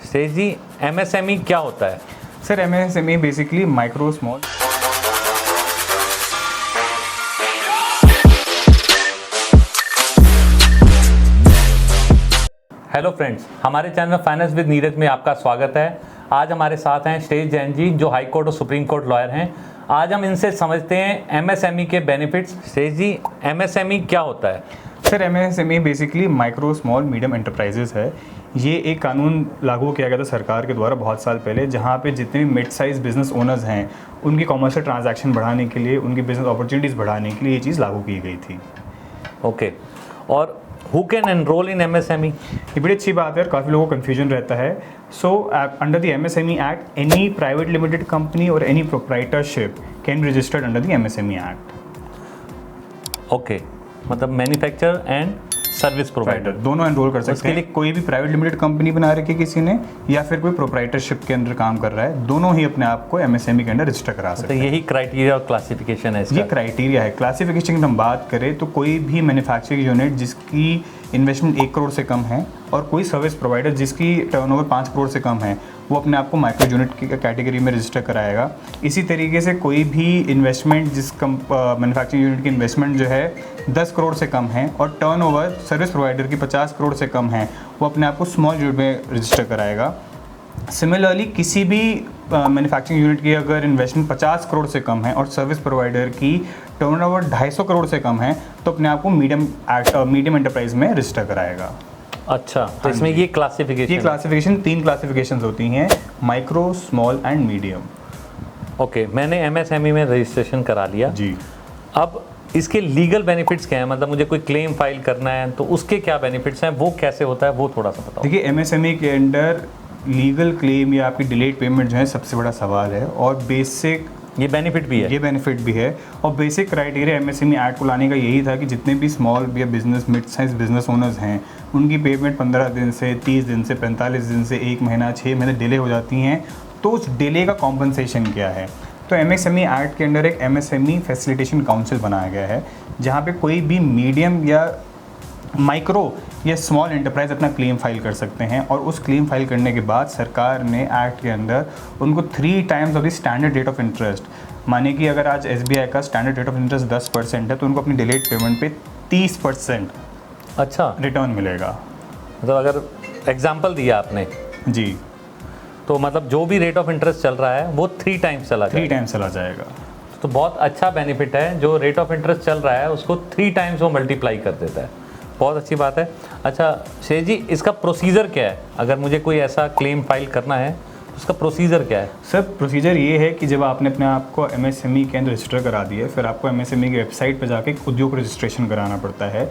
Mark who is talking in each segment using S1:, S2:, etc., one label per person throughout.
S1: शेष जी, एमएसएमई क्या होता है?
S2: Sir MSME basically micro small
S1: hello friends, हमारे चैनल फाइनेंस विद नीरज में आपका स्वागत है। आज हमारे साथ हैं श्रेष जैन जी, जो हाई कोर्ट और सुप्रीम कोर्ट लॉयर हैं। आज हम इनसे समझते हैं एमएसएमई के बेनिफिट्स। श्रेष जी, एमएसएमई क्या होता है?
S2: Sir MSME basically micro small medium enterprises है। ये एक कानून लागू किया गया था सरकार के द्वारा बहुत साल पहले, जहाँ पे जितने भी मिड साइज बिजनेस ओनर्स हैं उनकी कॉमर्शियल ट्रांजैक्शन बढ़ाने के लिए, उनकी बिजनेस अपॉर्चुनिटीज़ बढ़ाने के लिए ये चीज़ लागू की गई थी।
S1: ओके, और who can enrol in MSME?
S2: ये बड़ी अच्छी बात है और काफ़ी लोगों को कन्फ्यूजन रहता है। So under the MSME act any private limited company और any proprietorship can be registered under the MSME act.
S1: Okay, मतलब मैन्युफैक्चरर एंड सर्विस प्रोवाइडर
S2: दोनों एनरोल कर सकते हैं। कोई भी प्राइवेट लिमिटेड कंपनी बना रखी है किसी ने, या फिर कोई प्रोप्राइटरशिप के अंदर काम कर रहा है, दोनों ही अपने आप को एमएसएमई के अंदर रजिस्टर करा सकते हैं।
S1: यही क्राइटेरिया और क्लासिफिकेशन है इसका?
S2: ये क्राइटेरिया है। क्लासिफिकेशन की हम बात करें तो कोई भी मैन्युफैक्चरिंग यूनिट जिसकी इन्वेस्टमेंट 1 करोड़ से कम है और कोई सर्विस प्रोवाइडर जिसकी टर्नओवर 5 करोड़ से कम है, वो अपने आप को माइक्रो यूनिट की कैटेगरी में रजिस्टर कराएगा। इसी तरीके से कोई भी इन्वेस्टमेंट मैन्युफैक्चरिंग यूनिट की इन्वेस्टमेंट जो है 10 करोड़ से कम है और टर्नओवर सर्विस प्रोवाइडर की 50 करोड़ से कम है, वो अपने आप को स्मॉल यूनिट में रजिस्टर कराएगा। सिमिलरली किसी भी मैन्युफैक्चरिंग यूनिट की अगर इन्वेस्टमेंट 50 करोड़ से कम है और सर्विस प्रोवाइडर की टर्नओवर 250 करोड़ से कम है, तो अपने आप को मीडियम एंटरप्राइज में रजिस्टर कराएगा।
S1: अच्छा, तो इसमें ये क्लासिफिकेशन
S2: 3 क्लासिफिकेशंस होती हैं, micro, small and medium.
S1: Okay, मैंने एमएसएमई में रजिस्ट्रेशन करा लिया
S2: जी।
S1: अब इसके लीगल बेनिफिट्स क्या हैं? मतलब मुझे कोई क्लेम फाइल करना है तो उसके क्या बेनिफिट्स हैं, वो कैसे होता है, वो थोड़ा सा बताओ।
S2: देखिए, एमएसएमई के अंडर लीगल क्लेम या आपकी डिलेड पेमेंट जो है सबसे बड़ा सवाल है, और बेसिक
S1: ये बेनिफिट भी है।
S2: और बेसिक क्राइटेरिया एमएसएमई एक्ट को लाने का यही था कि जितने भी स्मॉल या business mid size business owners हैं, उनकी पेमेंट 15 दिन से 30 दिन से 45 दिन से 1 महीना 6 महीने डिले हो जाती हैं, तो उस डिले का कॉम्पनसेशन क्या है। तो एमएसएमई एक्ट के अंडर एक एमएसएमई फैसिलिटेशन काउंसिल बनाया गया है, जहाँ पे कोई भी मीडियम या माइक्रो या स्मॉल एंटरप्राइज अपना क्लेम फाइल कर सकते हैं, और उस क्लेम फाइल करने के बाद सरकार ने एक्ट के अंदर उनको 3 times of the standard rate of interest, माने कि अगर आज एसबीआई का स्टैंडर्ड रेट ऑफ इंटरेस्ट 10% है, तो उनको अपनी डिलेड पेमेंट पे 30%
S1: अच्छा
S2: रिटर्न मिलेगा।
S1: मतलब अगर एग्जाम्पल दिया आपने
S2: जी,
S1: तो मतलब जो भी रेट ऑफ इंटरेस्ट चल रहा है वो 3 टाइम्स चला जाएगा।
S2: 3 टाइम्स चला जाएगा।
S1: तो बहुत अच्छा बेनिफिट है, जो रेट ऑफ इंटरेस्ट चल रहा है उसको 3 टाइम्स वो मल्टीप्लाई कर देता है। बहुत अच्छी बात है। अच्छा शेष जी, इसका प्रोसीजर क्या है? अगर मुझे कोई ऐसा क्लेम फाइल करना है तो उसका प्रोसीजर क्या है?
S2: सर प्रोसीजर ये है कि जब आपने अपने आप को एमएसएमई के अंदर रजिस्टर करा दिया, फिर आपको एमएसएमई की वेबसाइट पर जाके उद्योग रजिस्ट्रेशन कराना पड़ता है।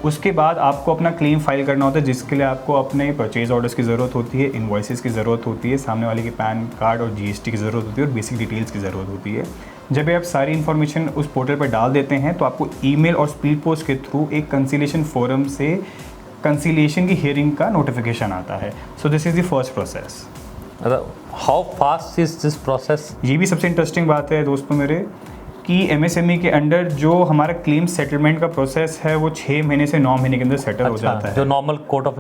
S2: उसके बाद आपको अपना क्लेम फाइल करना होता है, जिसके लिए आपको अपने परचेज ऑर्डर्स की ज़रूरत होती है, इनवॉइसेस की ज़रूरत होती है, सामने वाले की पैन कार्ड और जीएसटी की ज़रूरत होती है, और बेसिक डिटेल्स की ज़रूरत होती है। जब आप सारी इन्फॉर्मेशन उस पोर्टल पर डाल देते हैं, तो आपको ईमेल और स्पीड पोस्ट के थ्रू एक कंसिलिएशन फोरम से कंसिलिएशन की हियरिंग का नोटिफिकेशन आता है। So this is the first process.
S1: How fast is this process?
S2: ये भी सबसे इंटरेस्टिंग बात है दोस्तों मेरे, कि एमएसएमई के अंडर जो हमारा क्लेम सेटलमेंट का प्रोसेस है वो 6 महीने से 9 महीने के अंदर सेटल हो जाता है।
S1: जो नॉर्मल कोर्ट ऑफ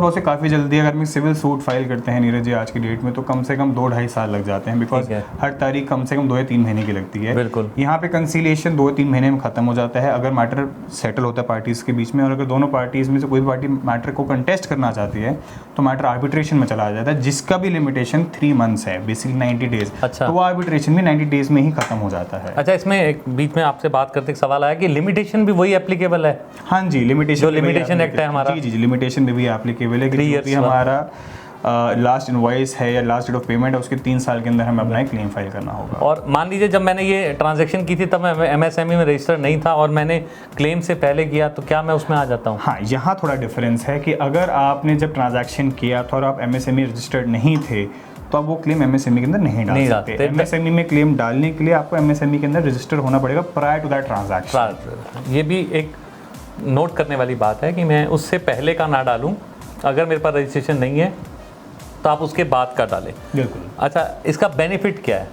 S1: लॉ से
S2: काफ़ी जल्दी है। अगर हम सिविल सूट फाइल करते हैं नीरज जी आज की डेट में, तो कम से कम 2-2.5 साल लग जाते हैं, बिकॉज हर तारीख कम से कम 2 या 3 महीने की लगती है।
S1: बिल्कुल।
S2: यहाँ पे कंसीलिएशन 2-3 महीने में खत्म हो जाता है, अगर मैटर सेटल होता है पार्टीज़ के बीच में। और अगर दोनों पार्टीज़ में से कोई भी पार्टी मैटर को कंटेस्ट करना चाहती है, तो मैटर आर्बिट्रेशन में चला जाता है, जिसका भी लिमिटेशन 3 मंथ्स है, बेसिकली 90 डेज।
S1: अच्छा।
S2: तो वो आर्बिट्रेशन भी 90 डेज में ही खत्म हो जाता है।
S1: अच्छा, इसमें एक बीच में आपसे बात करते एक सवाल आया कि लिमिटेशन भी वही एप्लीकेबल है?
S2: हाँ जी,
S1: लिमिटेशन एक्ट है हमारा।
S2: जी, लिमिटेशन में भी एप्लीकेबल है कि जो भी हमारा लास्ट इनवॉइस है या लास्ट डेट ऑफ पेमेंट है, उसके 3 साल के अंदर हमें अपना क्लेम फाइल करना होगा।
S1: और मान लीजिए जब मैंने ये ट्रांजैक्शन की थी तब मैं एमएसएमई में रजिस्टर नहीं था और मैंने क्लेम से पहले किया, तो क्या मैं उसमें आ जाता हूँ?
S2: हाँ, यहाँ थोड़ा डिफरेंस है कि अगर आपने जब ट्रांजैक्शन किया था और आप एमएसएमई रजिस्टर्ड नहीं थे, तो आप वो क्लेम एमएसएमई के अंदर नहीं डाल सकते। एमएसएमई में क्लेम डालने के लिए आपको एमएसएमई के अंदर रजिस्टर होना पड़ेगा प्रायर टू दैट ट्रांजैक्शन।
S1: ये भी एक नोट करने वाली बात है कि मैं उससे पहले का ना डालूं, अगर मेरे पास रजिस्ट्रेशन नहीं है तो आप उसके बाद का डालें।
S2: बिल्कुल।
S1: अच्छा, इसका बेनिफिट क्या है?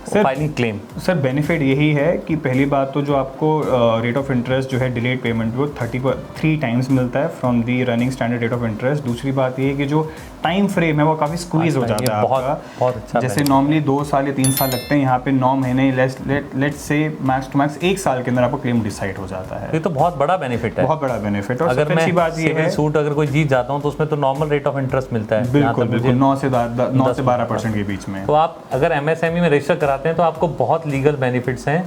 S1: Filing claim?
S2: सर बेनिफिट यही है कि पहली बात तो जो आपको रेट ऑफ इंटरेस्ट जो है डिलेड पेमेंट वो 3 टाइम्स मिलता है from the running standard rate of interest. दूसरी बात ये है कि जो टाइम फ्रेम है वो काफ़ी स्क्वीज हो जाता है आपका।
S1: बहुत अच्छा।
S2: जैसे नॉर्मली 2 साल या 3 साल लगते हैं, यहाँ पे 9 महीने let's say max to max 1 साल के अंदर आपको क्लेम डिसाइड हो जाता है।
S1: ये तो बहुत बड़ा बेनिफिट है,
S2: बहुत बड़ा बेनिफिट। और
S1: अगर
S2: सबसे
S1: मैं
S2: अच्छी बात ये है
S1: सूट अगर कोई जीत जाता हूँ तो उसमें तो नॉर्मल रेट ऑफ इंटरेस्ट मिलता है,
S2: बिल्कुल बिल्कुल 9 से 12% के बीच में।
S1: तो आप अगर एमएसएमई में रजिस्टर कराते हैं तो आपको बहुत लीगल बेनिफिट्स हैं।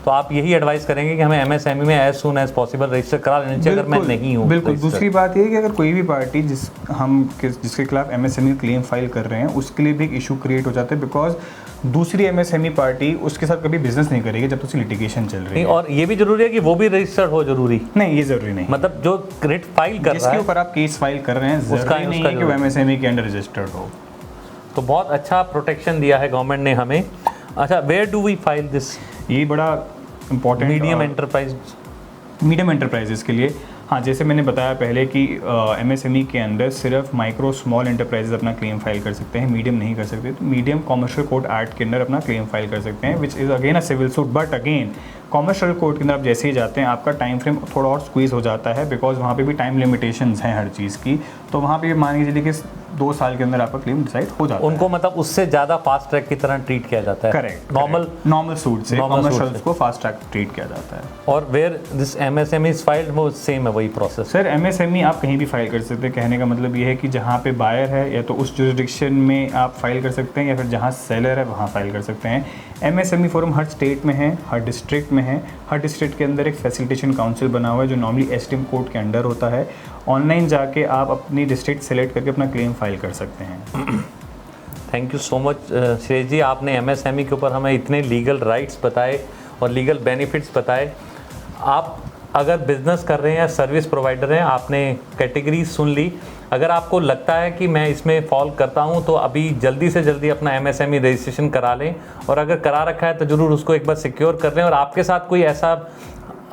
S1: तो आप यही एडवाइस करेंगे कि हमें एमएसएमई में as soon as possible register करा लेना चाहिए अगर मैं नहीं हूँ?
S2: बिल्कुल। दूसरी बात ये है कि अगर कोई भी पार्टी जिसके खिलाफ एमएसएमई क्लेम फाइल कर रहे हैं उसके लिए भी एक इशू क्रिएट हो जाता है, बिकॉज दूसरी एमएसएमई पार्टी उसके साथ कभी बिजनेस नहीं करेगी जब तक उसकी लिटिगेशन चल रही है।
S1: और ये भी जरूरी है कि वो भी रजिस्टर्ड हो, जरूरी
S2: नहीं, ये जरूरी नहीं।
S1: मतलब जो रिट फाइल कर रहा
S2: जिसके
S1: है
S2: ऊपर आप केस फाइल कर रहे हैं जरूरी नहीं है कि वो एमएसएमई के अंडर रजिस्टर्ड हो।
S1: तो बहुत अच्छा प्रोटेक्शन दिया है गवर्नमेंट ने हमें। अच्छा, where do we file this?
S2: ये बड़ा इंपॉर्टेंट
S1: मीडियम
S2: एंटरप्राइजेस के लिए। हाँ, जैसे मैंने बताया पहले कि एमएसएमई के अंदर सिर्फ माइक्रो स्मॉल एंटरप्राइजेस अपना क्लेम फाइल कर सकते हैं, मीडियम नहीं कर सकते। तो मीडियम कॉमर्शियल कोड एक्ट के अंदर अपना क्लेम फाइल कर सकते हैं, which is again a civil suit. But again commercial code के अंदर आप जैसे ही जाते हैं आपका टाइम फ्रेम थोड़ा और स्क्वीज हो जाता है, बिकॉज वहाँ पे भी टाइम लिमिटेशंस हैं हर चीज़ की। तो वहाँ पे मान के चलिए कि 2 साल के अंदर आपका क्लेम डिसाइड हो जाता है।
S1: उनको मतलब उससे ज़्यादा फास्ट ट्रैक की तरह ट्रीट किया जाता है।
S2: करेक्ट।
S1: नॉर्मल
S2: सूट से कॉमर्शियल को फास्ट ट्रैक ट्रीट किया जाता है।
S1: और where this MSME is filed वो सेम है, वही प्रोसेस?
S2: सर एमएसएमई आप कहीं भी फाइल कर सकते हैं। कहने का मतलब ये है कि जहाँ पे बायर है या तो उस जुरिडिक्शन में आप फाइल कर सकते हैं या फिर जहाँ सेलर है वहाँ फाइल कर सकते हैं। एमएसएमई फोरम हर स्टेट में है, हर डिस्ट्रिक्ट में है। हर डिस्ट्रिक्ट के अंदर एक फैसिलिटेशन काउंसिल बना हुआ है जो नॉर्मली एसटीएम कोड के अंडर होता है। ऑनलाइन जाके आप अपनी डिस्ट्रिक्ट सेलेक्ट करके अपना क्लेम फाइल कर सकते हैं।
S1: Thank you so much Shreyas ji, आपने एमएसएमई के ऊपर हमें इतने लीगल राइट्स बताए और लीगल बेनिफिट्स बताए। आप अगर बिजनेस कर रहे हैं या सर्विस प्रोवाइडर हैं, आपने कैटेगरी सुन ली। अगर आपको लगता है कि मैं इसमें फॉल करता हूं तो अभी जल्दी से जल्दी अपना एमएसएमई रजिस्ट्रेशन करा लें, और अगर करा रखा है तो ज़रूर उसको एक बार सिक्योर कर लें। और आपके साथ कोई ऐसा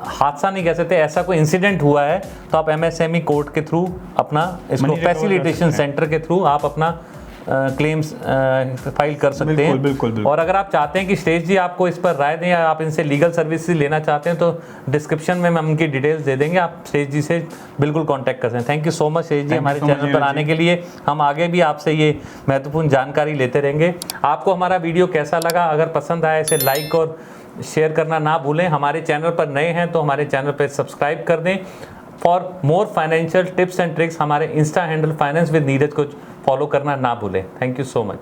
S1: हादसा नहीं कह सकते, ऐसा कोई इंसिडेंट हुआ है तो आप एमएसएमई कोर्ट के थ्रू अपना इसको फैसिलिटेशन सेंटर के थ्रू आप अपना क्लेम्स फाइल कर सकते हैं।
S2: बिल्कुल।
S1: और अगर आप चाहते हैं कि श्रेयस जी आपको इस पर राय दें या आप इनसे लीगल सर्विसेज लेना चाहते हैं तो डिस्क्रिप्शन में हम उनकी डिटेल्स दे देंगे, आप श्रेयस जी से बिल्कुल कांटेक्ट कर सकते हैं। Thank you so much Shreyas ji हमारे चैनल पर आने के लिए। हम आगे भी आपसे ये महत्वपूर्ण जानकारी लेते रहेंगे। आपको हमारा वीडियो कैसा लगा? अगर पसंद आया इसे लाइक और शेयर करना ना भूलें। हमारे चैनल पर नए हैं तो हमारे चैनल पर सब्सक्राइब कर दें। For more financial tips and tricks हमारे insta handle finance with Neeraj को फॉलो करना ना भूलें। थैंक यू सो मच।